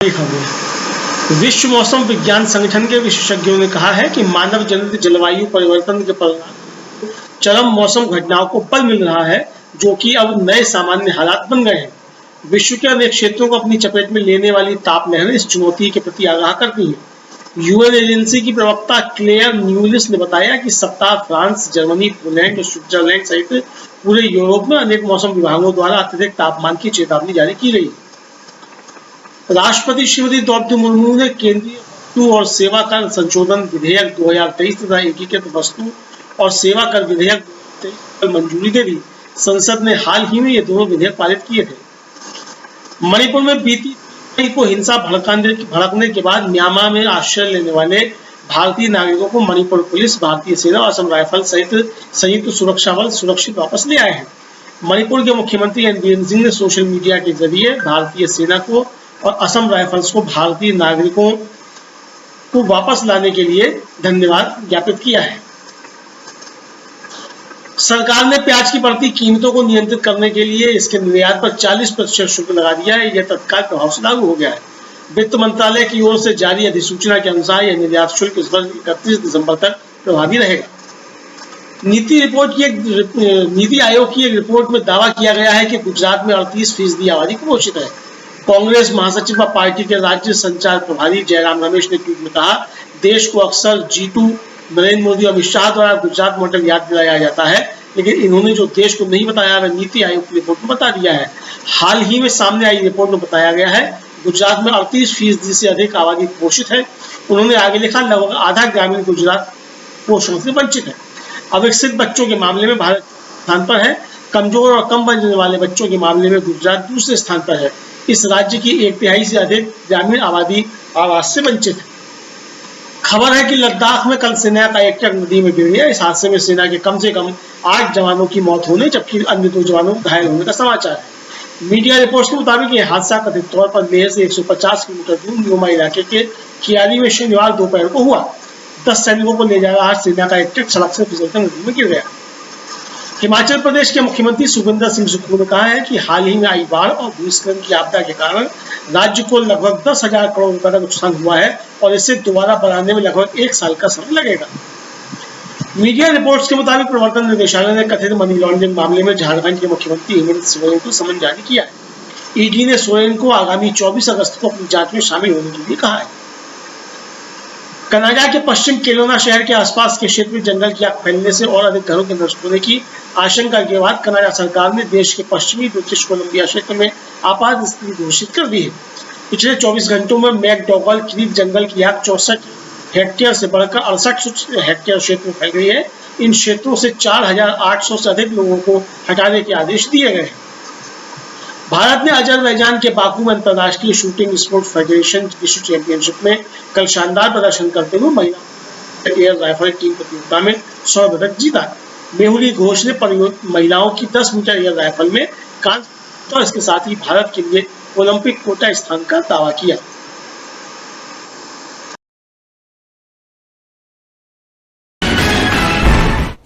खबर। विश्व मौसम विज्ञान संगठन के विशेषज्ञों ने कहा है कि मानव जनित जलवायु परिवर्तन के परिणाम चरम मौसम घटनाओं को बल मिल रहा है, जो कि अब नए सामान्य हालात बन गए हैं। विश्व के अनेक क्षेत्रों को अपनी चपेट में लेने वाली ताप लहरें इस चुनौती के प्रति आगाह करती हैं। यूएन एजेंसी की प्रवक्ता क्लेयर न्यूलिस ने बताया कि सप्ताह फ्रांस, जर्मनी, पोलैंड और स्विट्जरलैंड सहित पूरे यूरोप में अनेक मौसम विभागों द्वारा अत्यधिक तापमान की चेतावनी जारी की गई। राष्ट्रपति श्रीमती द्रौपदी मुर्मू ने केंद्रीय वस्तु और सेवा कर संशोधन विधेयक 2023 तथा एकीकृत वस्तु और सेवा कर विधेयक 2023 पर मंजूरी दे दी। संसद ने हाल ही में ये दोनों विधेयक पारित किए थे। मणिपुर में बीती मई को हिंसा भड़कने के बाद म्यांमार में आश्रय लेने वाले भारतीय नागरिकों को मणिपुर पुलिस, भारतीय सेना और असम राइफल सहित संयुक्त सुरक्षा बल सुरक्षित वापस ले आए हैं। मणिपुर के मुख्यमंत्री एन बीरेन सिंह ने सोशल मीडिया के जरिए भारतीय सेना को और असम राइफल्स को भारतीय नागरिकों को वापस लाने के लिए धन्यवाद ज्ञापित किया है। सरकार ने प्याज की बढ़ती कीमतों को नियंत्रित करने के लिए इसके निर्यात पर 40% शुल्क लगा दिया है। यह तत्काल प्रभाव से लागू हो गया है। वित्त मंत्रालय की ओर से जारी अधिसूचना के अनुसार यह निर्यात शुल्क इस वर्ष 31 दिसंबर तक प्रभावी रहेगा। नीति आयोग की एक रिपोर्ट में दावा किया गया है कि गुजरात में 38% आबादी कुपोषित है। कांग्रेस महासचिव व पार्टी के राज्य संचार प्रभारी जयराम रमेश ने ट्वीट में कहा, देश को अक्सर G2 नरेंद्र मोदी और अमित शाह द्वारा गुजरात मॉडल याद दिलाया जाता है, लेकिन इन्होंने जो देश को नहीं बताया वह नीति आयोग की रिपोर्ट में बता दिया है। हाल ही में सामने आई रिपोर्ट में बताया गया है गुजरात में 38% से अधिक आबादी कुपोषित है। उन्होंने आगे लिखा, लगभग आधा ग्रामीण गुजरात पोषण से वंचित है। अविकसित बच्चों के मामले में भारत स्थान पर है। कमजोर और कम बनने वाले बच्चों के मामले में गुजरात दूसरे स्थान पर है। इस राज्य की 1/3 से अधिक ग्रामीण आबादी आवास से वंचित है। खबर है कि लद्दाख में कल सेना का एक ट्रक नदी में गिर गया। इस हादसे में सेना के कम से कम 8 जवानों की मौत होने जबकि अन्य 2 जवानों को घायल होने का समाचार है। मीडिया रिपोर्ट्स के मुताबिक यह हादसा कथित तौर पर लेह से 150 किलोमीटर दूर न्योमा इलाके के कियारी में शनिवार दोपहर को हुआ। 10 सैनिकों को ले जा रहा सेना का एक ट्रक सड़क से फिसलकर नदी में गिर गया। हिमाचल प्रदेश के मुख्यमंत्री सुखविंदर सिंह सुक्खू ने कहा है कि हाल ही में आई बाढ़ और भूस्खलन की आपदा के कारण राज्य को लगभग 10,000 करोड़ रुपए का नुकसान हुआ है और इसे दोबारा बनाने में लगभग 1 साल का समय लगेगा। मीडिया रिपोर्ट्स के मुताबिक प्रवर्तन निदेशालय ने कथित मनी लॉन्ड्रिंग मामले में झारखंड के मुख्यमंत्री हेमंत सोरेन को समन जारी किया है। ईडी ने सोरेन को आगामी 24 अगस्त को अपनी जांच में शामिल होने के लिए कहा है। कनाडा के पश्चिम केलोना शहर के आसपास के क्षेत्र में जंगल की आग फैलने से और अधिक घरों के नष्ट होने की आशंका के बाद कनाडा सरकार ने देश के पश्चिमी ब्रिटिश कोलंबिया क्षेत्र में आपात स्थिति घोषित कर दी है। पिछले 24 घंटों में मैकडॉगल क्रीक जंगल की आग 64 हेक्टेयर से बढ़कर 68 हेक्टेयर क्षेत्र में फैल गई है। इन क्षेत्रों से 4,800 से अधिक लोगों को हटाने के आदेश दिए गए हैं। भारत ने अजरबैजान के बाकू में अंतर्राष्ट्रीय शूटिंग स्पोर्ट फेडरेशन विश्व चैंपियनशिप में कल शानदार प्रदर्शन करते हुए महिला एयर राइफल टीम प्रतियोगिता में स्वर्ण पदक जीता। मेहुली घोष ने महिलाओं की 10 मीटर एयर राइफल में कांस्य और इसके साथ ही भारत के लिए ओलंपिक कोटा स्थान का दावा किया।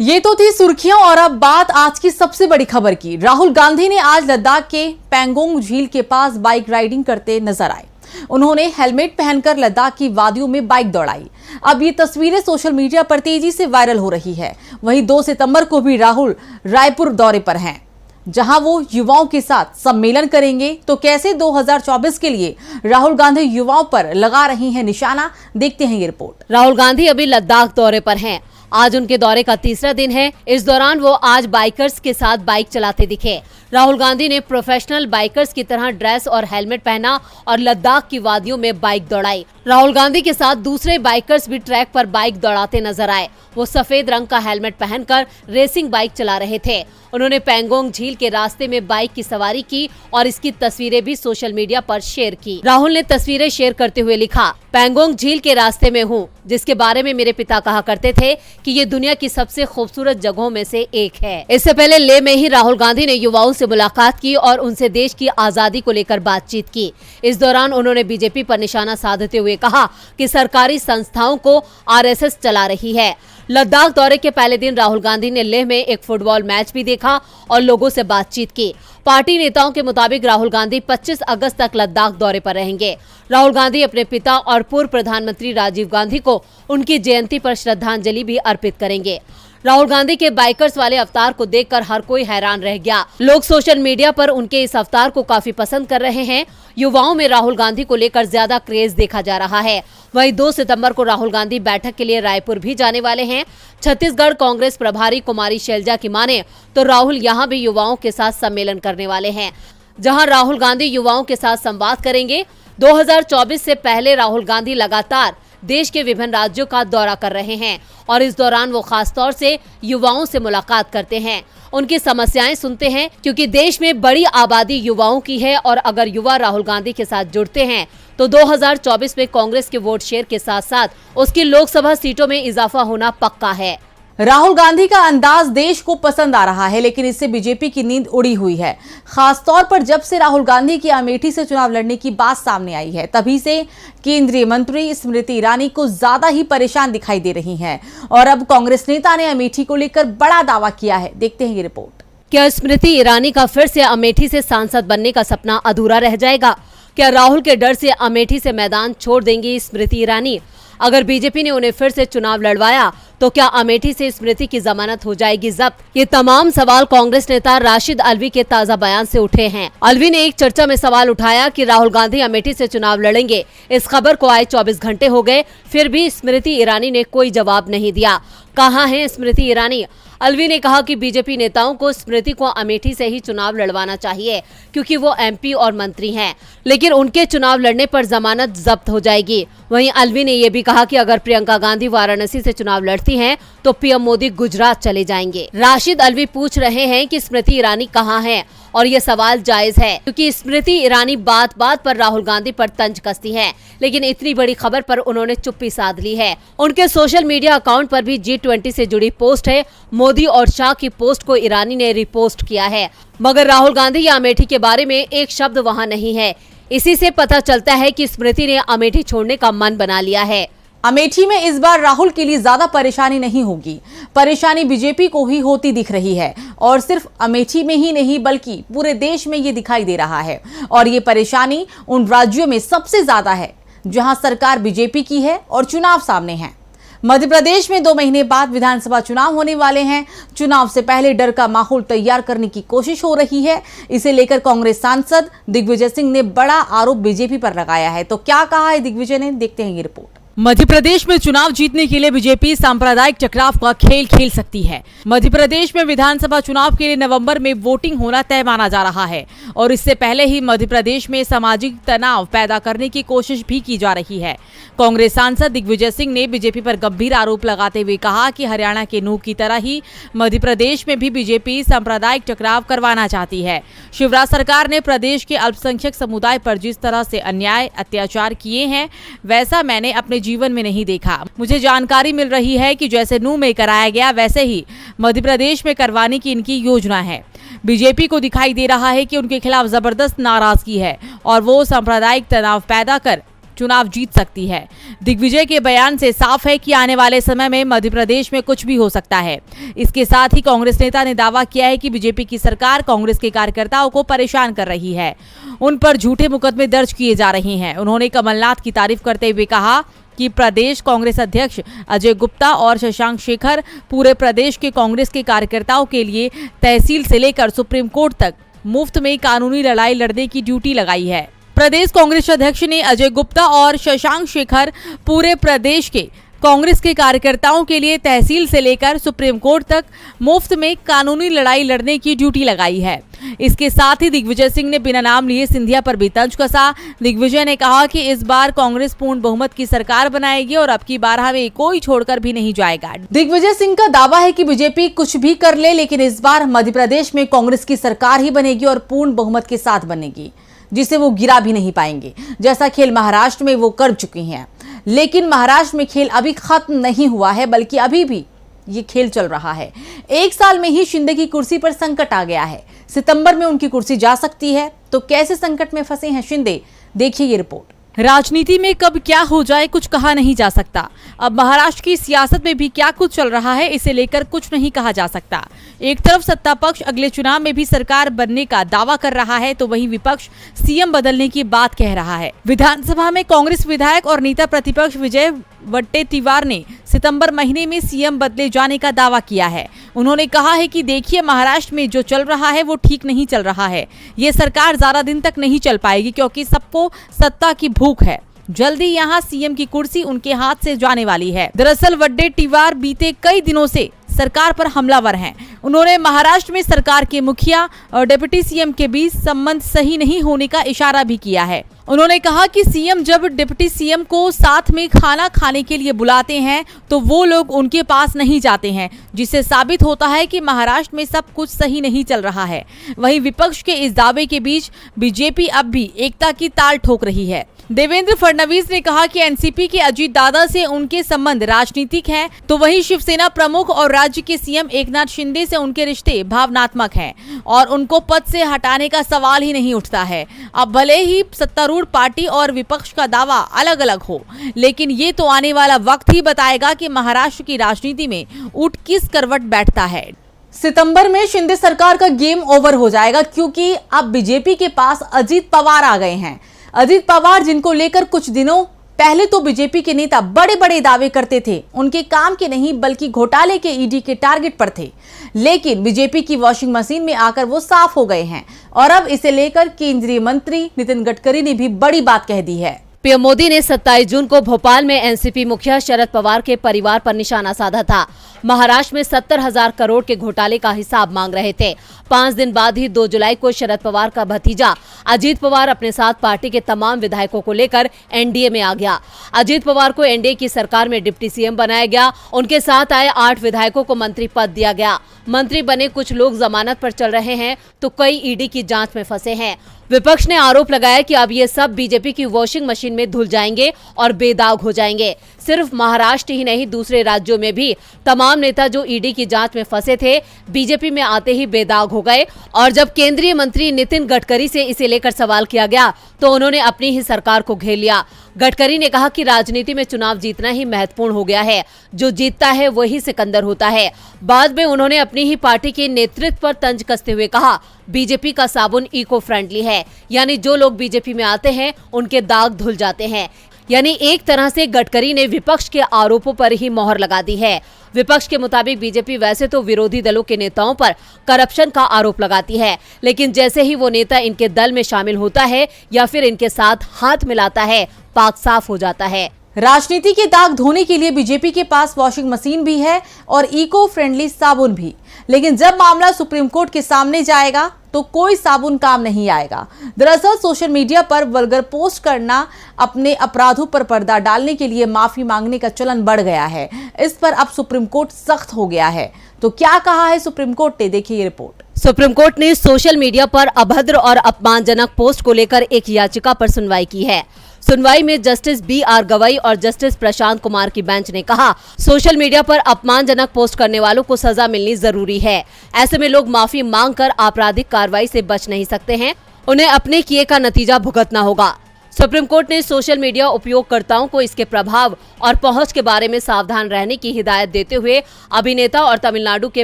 ये तो थी सुर्खियां और अब बात आज की सबसे बड़ी खबर की। राहुल गांधी ने आज लद्दाख के पैंगोंग झील के पास बाइक राइडिंग करते नजर आए। उन्होंने हेलमेट पहनकर लद्दाख की वादियों में बाइक दौड़ाई। अब ये तस्वीरें सोशल मीडिया पर तेजी से वायरल हो रही है। वहीं 2 सितंबर को भी राहुल रायपुर दौरे पर हैं, जहां वो युवाओं के साथ सम्मेलन करेंगे। तो कैसे 2024 के लिए राहुल गांधी युवाओं पर लगा रही हैं निशाना, देखते हैं ये रिपोर्ट। राहुल गांधी अभी लद्दाख दौरे पर हैं। आज उनके दौरे का तीसरा दिन है। इस दौरान वो आज बाइकर्स के साथ बाइक चलाते दिखे। राहुल गांधी ने प्रोफेशनल बाइकर्स की तरह ड्रेस और हेलमेट पहना और लद्दाख की वादियों में बाइक दौड़ाई। राहुल गांधी के साथ दूसरे बाइकर्स भी ट्रैक पर बाइक दौड़ाते नजर आए। वो सफेद रंग का हेलमेट पहनकर रेसिंग बाइक चला रहे थे। उन्होंने पैंगोंग झील के रास्ते में बाइक की सवारी की और इसकी तस्वीरें भी सोशल मीडिया पर शेयर की। राहुल ने तस्वीरें शेयर करते हुए लिखा, पैंगोंग झील के रास्ते में हूँ, जिसके बारे में मेरे पिता कहा करते थे कि ये दुनिया की सबसे खूबसूरत जगहों में से एक है। इससे पहले लेह में ही राहुल गांधी ने युवाओं से मुलाकात की और उनसे देश की आजादी को लेकर बातचीत की। इस दौरान उन्होंने बीजेपी पर निशाना साधते हुए कहा कि सरकारी संस्थाओं को आरएसएस चला रही है। लद्दाख दौरे के पहले दिन राहुल गांधी ने लेह में एक फुटबॉल मैच भी देखा और लोगों से बातचीत की। पार्टी नेताओं के मुताबिक राहुल गांधी 25 अगस्त तक लद्दाख दौरे पर रहेंगे। राहुल गांधी अपने पिता और पूर्व प्रधानमंत्री राजीव गांधी को उनकी जयंती पर श्रद्धांजलि भी अर्पित करेंगे। राहुल गांधी के बाइकर्स वाले अवतार को देखकर हर कोई हैरान रह गया। लोग सोशल मीडिया पर उनके इस अवतार को काफी पसंद कर रहे हैं। युवाओं में राहुल गांधी को लेकर ज्यादा क्रेज देखा जा रहा है। वहीं 2 सितंबर को राहुल गांधी बैठक के लिए रायपुर भी जाने वाले हैं। छत्तीसगढ़ कांग्रेस प्रभारी कुमारी शैलजा की माने तो राहुल यहां भी युवाओं के साथ सम्मेलन करने वाले हैं, जहां राहुल गांधी युवाओं के साथ संवाद करेंगे। 2024 से पहले राहुल गांधी लगातार देश के विभिन्न राज्यों का दौरा कर रहे हैं और इस दौरान वो खास तौर से युवाओं से मुलाकात करते हैं, उनकी समस्याएं सुनते हैं, क्योंकि देश में बड़ी आबादी युवाओं की है और अगर युवा राहुल गांधी के साथ जुड़ते हैं तो 2024 में कांग्रेस के वोट शेयर के साथ साथ उसकी लोकसभा सीटों में इजाफा होना पक्का है। राहुल गांधी का अंदाज देश को पसंद आ रहा है, लेकिन इससे बीजेपी की नींद उड़ी हुई है। खास तौर पर जब से राहुल गांधी की अमेठी से चुनाव लड़ने की बात सामने आई है, तभी से केंद्रीय मंत्री स्मृति ईरानी को ज्यादा ही परेशान दिखाई दे रही हैं और अब कांग्रेस नेता ने अमेठी को लेकर बड़ा दावा किया है। देखते हैं ये रिपोर्ट। क्या स्मृति ईरानी का फिर से अमेठी से सांसद बनने का सपना अधूरा रह जाएगा? क्या राहुल के डर से अमेठी से मैदान छोड़ देंगी स्मृति ईरानी? अगर बीजेपी ने उन्हें फिर से चुनाव लड़वाया तो क्या अमेठी से स्मृति की जमानत हो जाएगी जब्त? ये तमाम सवाल कांग्रेस नेता राशिद अलवी के ताजा बयान से उठे हैं। अलवी ने एक चर्चा में सवाल उठाया कि राहुल गांधी अमेठी से चुनाव लड़ेंगे। इस खबर को आए 24 घंटे हो गए, फिर भी स्मृति ईरानी ने कोई जवाब नहीं दिया। कहाँ है स्मृति ईरानी? अलवी ने कहा कि बीजेपी नेताओं को स्मृति को अमेठी से ही चुनाव लड़वाना चाहिए, क्योंकि वो एमपी और मंत्री हैं, लेकिन उनके चुनाव लड़ने पर जमानत जब्त हो जाएगी। वहीं अलवी ने ये भी कहा कि अगर प्रियंका गांधी वाराणसी से चुनाव लड़ती हैं, तो पीएम मोदी गुजरात चले जाएंगे। राशिद अलवी पूछ रहे हैं कि स्मृति ईरानी कहाँ है, और ये सवाल जायज है, क्योंकि स्मृति ईरानी बात बात पर राहुल गांधी पर तंज कसती है, लेकिन इतनी बड़ी खबर पर उन्होंने चुप्पी साध ली है। उनके सोशल मीडिया अकाउंट पर भी G20 से जुड़ी पोस्ट है। मोदी और शाह की पोस्ट को ईरानी ने रिपोस्ट किया है, मगर राहुल गांधी या अमेठी के बारे में एक शब्द वहां नहीं है। इसी से पता चलता है कि स्मृति ने अमेठी छोड़ने का मन बना लिया है। अमेठी में इस बार राहुल के लिए ज्यादा परेशानी नहीं होगी। परेशानी बीजेपी को ही होती दिख रही है, और सिर्फ अमेठी में ही नहीं बल्कि पूरे देश में ये दिखाई दे रहा है। और ये परेशानी उन राज्यों में सबसे ज्यादा है जहां सरकार बीजेपी की है और चुनाव सामने है। मध्य प्रदेश में 2 महीने बाद विधानसभा चुनाव होने वाले हैं। चुनाव से पहले डर का माहौल तैयार करने की कोशिश हो रही है। इसे लेकर कांग्रेस सांसद दिग्विजय सिंह ने बड़ा आरोप बीजेपी पर लगाया है। तो क्या कहा है दिग्विजय ने, देखते हैं ये रिपोर्ट। मध्य प्रदेश में चुनाव जीतने के लिए बीजेपी सांप्रदायिक टकराव का खेल खेल सकती है। मध्य प्रदेश में विधानसभा चुनाव के लिए नवंबर में वोटिंग होना तय माना जा रहा है, और इससे पहले ही मध्य प्रदेश में सामाजिक तनाव पैदा करने की कोशिश भी की जा रही है। कांग्रेस सांसद दिग्विजय सिंह ने बीजेपी पर गंभीर आरोप लगाते हुए कहा कि हरियाणा के नूह की तरह ही मध्य प्रदेश में भी बीजेपी सांप्रदायिक टकराव करवाना चाहती है। शिवराज सरकार ने प्रदेश के अल्पसंख्यक समुदाय पर जिस तरह से अन्याय अत्याचार किए हैं, वैसा मैंने अपने जीवन में नहीं देखा। मुझे जानकारी मिल रही है कि जैसे नूह में कराया गया, वैसे ही मध्य प्रदेश में करवाने की इनकी योजना है। बीजेपी को दिखाई दे रहा है कि उनके खिलाफ जबरदस्त नाराजगी है और वो सांप्रदायिक तनाव पैदा कर चुनाव जीत सकती है। दिग्विजय के बयान से साफ है कि आने वाले समय में मध्य प्रदेश में कुछ भी हो सकता है। इसके साथ ही कांग्रेस नेता ने दावा किया है कि बीजेपी की सरकार कांग्रेस के कार्यकर्ताओं को परेशान कर रही है, उन पर झूठे मुकदमे दर्ज किए जा रहे हैं। उन्होंने कमलनाथ की तारीफ करते हुए कहा कि प्रदेश कांग्रेस अध्यक्ष अजय गुप्ता और शशांक शेखर पूरे प्रदेश के कांग्रेस के कार्यकर्ताओं के लिए तहसील से लेकर सुप्रीम कोर्ट तक मुफ्त में कानूनी लड़ाई लड़ने की ड्यूटी लगाई है। प्रदेश कांग्रेस अध्यक्ष ने अजय गुप्ता और शशांक शेखर पूरे प्रदेश के कांग्रेस के कार्यकर्ताओं के लिए तहसील से लेकर सुप्रीम कोर्ट तक मुफ्त में कानूनी लड़ाई लड़ने की ड्यूटी लगाई है। इसके साथ ही दिग्विजय सिंह ने बिना नाम लिए सिंधिया पर भी तंज कसा। दिग्विजय ने कहा कि इस बार कांग्रेस पूर्ण बहुमत की सरकार बनाएगी और अब की बार हमें कोई छोड़कर भी नहीं जाएगा। दिग्विजय सिंह का दावा है कि बीजेपी कुछ भी कर ले, लेकिन इस बार मध्य प्रदेश में कांग्रेस की सरकार ही बनेगी और पूर्ण बहुमत के साथ बनेगी, जिसे वो गिरा भी नहीं पाएंगे। जैसा खेल महाराष्ट्र में वो कर चुकी हैं, लेकिन महाराष्ट्र में खेल अभी खत्म नहीं हुआ है, बल्कि अभी भी ये खेल चल रहा है। 1 साल में ही शिंदे की कुर्सी पर संकट आ गया है। सितंबर में उनकी कुर्सी जा सकती है। तो कैसे संकट में फंसे हैं शिंदे, देखिए ये रिपोर्ट। राजनीति में कब क्या हो जाए कुछ कहा नहीं जा सकता। अब महाराष्ट्र की सियासत में भी क्या कुछ चल रहा है इसे लेकर कुछ नहीं कहा जा सकता। एक तरफ सत्ता पक्ष अगले चुनाव में भी सरकार बनने का दावा कर रहा है तो वहीं विपक्ष सीएम बदलने की बात कह रहा है। विधानसभा में कांग्रेस विधायक और नेता प्रतिपक्ष विजय वट्टेतीवार ने सितंबर महीने में सीएम बदले जाने का दावा किया है। उन्होंने कहा है कि देखिए महाराष्ट्र में जो चल रहा है वो ठीक नहीं चल रहा है। ये सरकार ज्यादा दिन तक नहीं चल पाएगी क्योंकि सबको सत्ता की भूख है। जल्दी यहाँ सीएम की कुर्सी उनके हाथ से जाने वाली है। दरअसल वट्टेतीवार बीते कई दिनों से सरकार पर हमलावर हैं। उन्होंने महाराष्ट्र में सरकार के मुखिया और डिप्टी सीएम के बीच संबंध सही नहीं होने का इशारा भी किया है। उन्होंने कहा कि सीएम जब डिप्टी सीएम को साथ में खाना खाने के लिए बुलाते हैं तो वो लोग उनके पास नहीं जाते हैं, जिससे साबित होता है कि महाराष्ट्र में सब कुछ सही नहीं चल रहा है। वहीं विपक्ष के इस दावे के बीच बीजेपी अब भी एकता की ताल ठोक रही है। देवेंद्र फडणवीस ने कहा कि एनसीपी के अजीत दादा से उनके संबंध राजनीतिक हैं, तो वहीं शिवसेना प्रमुख और राज्य के सीएम एकनाथ शिंदे से उनके रिश्ते भावनात्मक हैं और उनको पद से हटाने का सवाल ही नहीं उठता है। अब भले ही सत्तारूढ़ पार्टी और विपक्ष का दावा अलग अलग हो, लेकिन ये तो आने वाला वक्त ही बताएगा कि महाराष्ट्र की राजनीति में ऊंट किस करवट बैठता है। सितंबर में शिंदे सरकार का गेम ओवर हो जाएगा क्योंकि अब बीजेपी के पास अजीत पवार आ गए हैं। अजीत पवार जिनको लेकर कुछ दिनों पहले तो बीजेपी के नेता बड़े बड़े दावे करते थे, उनके काम के नहीं बल्कि घोटाले के ईडी के टारगेट पर थे, लेकिन बीजेपी की वॉशिंग मशीन में आकर वो साफ हो गए हैं और अब इसे लेकर केंद्रीय मंत्री नितिन गडकरी ने भी बड़ी बात कह दी है। पीएम मोदी ने 27 जून को भोपाल में एनसीपी मुखिया शरद पवार के परिवार पर निशाना साधा था। महाराष्ट्र में 70,000 करोड़ के घोटाले का हिसाब मांग रहे थे। 5 दिन बाद ही 2 जुलाई को शरद पवार का भतीजा अजीत पवार अपने साथ पार्टी के तमाम विधायकों को लेकर एनडीए में आ गया। अजीत पवार को एनडीए की सरकार में डिप्टी सीएम बनाया गया। उनके साथ आए 8 विधायकों को मंत्री पद दिया गया। मंत्री बने कुछ लोग जमानत पर चल रहे हैं तो कई ईडी की जांच में फंसे हैं। विपक्ष ने आरोप लगाया कि अब ये सब बीजेपी की वॉशिंग मशीन में धुल जाएंगे और बेदाग हो जाएंगे। सिर्फ महाराष्ट्र ही नहीं दूसरे राज्यों में भी तमाम नेता जो ईडी की जांच में फंसे थे बीजेपी में आते ही बेदाग हो गए और जब केंद्रीय मंत्री नितिन गडकरी से इसे लेकर सवाल किया गया तो उन्होंने अपनी ही सरकार को घेर लिया। गडकरी ने कहा कि राजनीति में चुनाव जीतना ही महत्वपूर्ण हो गया है, जो जीतता है वही सिकंदर होता है। बाद में उन्होंने अपनी ही पार्टी के नेतृत्व पर तंज कसते हुए कहा बीजेपी का साबुन इको फ्रेंडली है, यानी जो लोग बीजेपी में आते हैं उनके दाग धुल जाते हैं। यानी एक तरह से गडकरी ने विपक्ष के आरोपों पर ही मोहर लगा दी है। विपक्ष के मुताबिक बीजेपी वैसे तो विरोधी दलों के नेताओं पर करप्शन का आरोप लगाती है, लेकिन जैसे ही वो नेता इनके दल में शामिल होता है या फिर इनके साथ हाथ मिलाता है, पाक साफ हो जाता है। राजनीति के दाग धोने के लिए बीजेपी के पास वॉशिंग मशीन भी है और इको फ्रेंडली साबुन भी, लेकिन जब मामला सुप्रीम कोर्ट के सामने जाएगा तो कोई साबुन काम नहीं आएगा। दरअसल सोशल मीडिया पर वल्गर पोस्ट करना, अपने अपराधों पर पर्दा डालने के लिए माफी मांगने का चलन बढ़ गया है। इस पर अब सुप्रीम कोर्ट सख्त हो गया है। तो क्या कहा है सुप्रीम कोर्ट ने, देखिए ये रिपोर्ट। सुप्रीम कोर्ट ने सोशल मीडिया पर अभद्र और अपमानजनक पोस्ट को लेकर एक याचिका पर सुनवाई की है। सुनवाई में जस्टिस BR गवई और जस्टिस प्रशांत कुमार की बेंच ने कहा सोशल मीडिया पर अपमानजनक पोस्ट करने वालों को सजा मिलनी जरूरी है। ऐसे में लोग माफी मांगकर आपराधिक कार्रवाई से बच नहीं सकते हैं, उन्हें अपने किए का नतीजा भुगतना होगा। सुप्रीम कोर्ट ने सोशल मीडिया उपयोगकर्ताओं को इसके प्रभाव और पहुंच के बारे में सावधान रहने की हिदायत देते हुए अभिनेता और तमिलनाडु के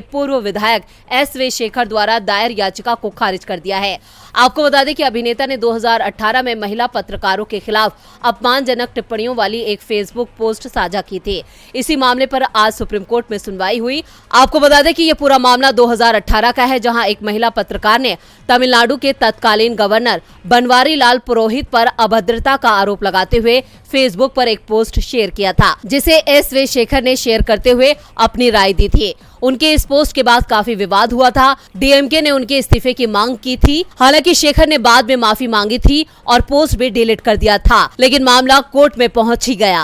पूर्व विधायक SV शेखर द्वारा दायर याचिका को खारिज कर दिया है। आपको बता दें कि अभिनेता ने 2018 में महिला पत्रकारों के खिलाफ अपमानजनक टिप्पणियों वाली एक फेसबुक पोस्ट साझा की थी। इसी मामले पर आज सुप्रीम कोर्ट में सुनवाई हुई। आपको बता दें कि ये पूरा मामला 2018 का है, जहां एक महिला पत्रकार ने तमिलनाडु के तत्कालीन गवर्नर बनवारी लाल पुरोहित पर अभद्रता का आरोप लगाते हुए फेसबुक पर एक पोस्ट शेयर किया था, जिसे SV शेखर ने शेयर करते हुए अपनी राय दी थी। उनके इस पोस्ट के बाद काफी विवाद हुआ था। DMK ने उनके इस्तीफे की मांग की थी। हालांकि शेखर ने बाद में माफी मांगी थी और पोस्ट भी डिलीट कर दिया था, लेकिन मामला कोर्ट में पहुंच ही गया।